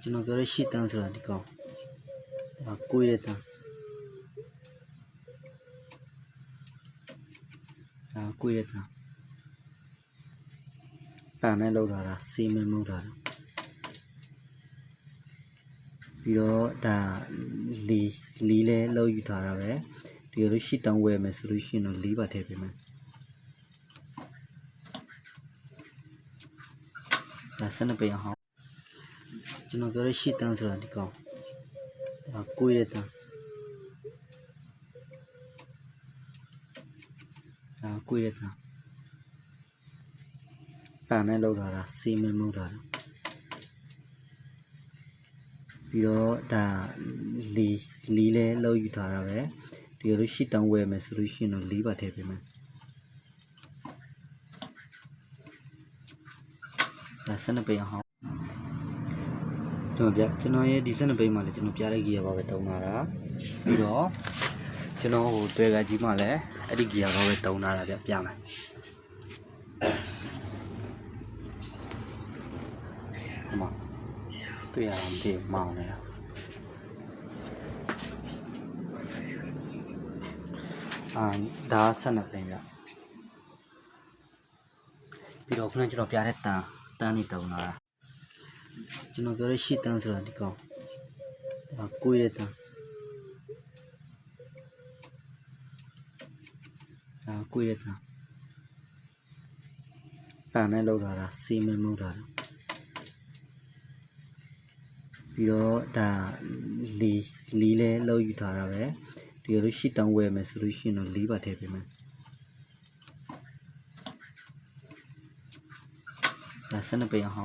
ကျွန်တော်ပြောတဲ့ရှစ်တန်းဆိုတာဒီကောင်ဒါကိုရတန်းဒါကိုရတန်းတာနဲ့လောက်လာတာစေးမင်းမုတ်တာပြီးတော့ဒါလီလဲလောက်ယူထားတာပဲဒီလိုရှစ်တန်းဝယ်မယ်ဆိုလို့ရှိရင်တော့လီပါထည့်ပေးမယ်ဒါစနပိန်အောင်ကျွန်တော်ပြောတဲ့ရှစ်တန်းဆိုတာဒီကောင်ဒါကိုရတန်းဒါကိုရတန်းတာနဲ့လောက်လာတာစေးမင်းမုတ်တာပြီးတော့ဒါလီလဲလောက်ယူထားတာပဲဒီလိုရှစ်တန်းဝယ်မယ်ဆိုလို့ရှိရင်တော့လီပါထည့်ပေးမယ်ဒါစနပိန်အောင်ကျွန်တော်ရဲ့ဒီစနပိန်မှာလည်းကျွန်တော်ပြတဲ့ဂီယာပါပဲတုံးလာတာပြီးတော့ကျွန်တော်ဟိုတွဲကကြီးမှလည်းအဲ့ဒီဂီယာပါပဲတုံးလာတာပြမယ်ဟိုမှာတွေ့ရအောင်ဒီမောင်းနေတာဒါစနပိန်ပြပြီးတော့ခုနကျွန်တော်ပြတဲ့တန်းနေတုံးလာတာကျွန်တော်ပြောတဲ့ရှစ်တန်းဆိုတာဒီကောင်ဒါကိုရတန်းဒါကိုရတန်းတာနဲ့လောက်လာတာစေးမင်းမုတ်တာပြီးတော့ဒါလီလဲလောက်ယူထားတာပဲဒီလိုရှစ်တန်းဝယ်မယ်ဆိုလို့ရှိရင်တော့လီပါထည့်ပေးမယ်ဒါစနပိန်အောင်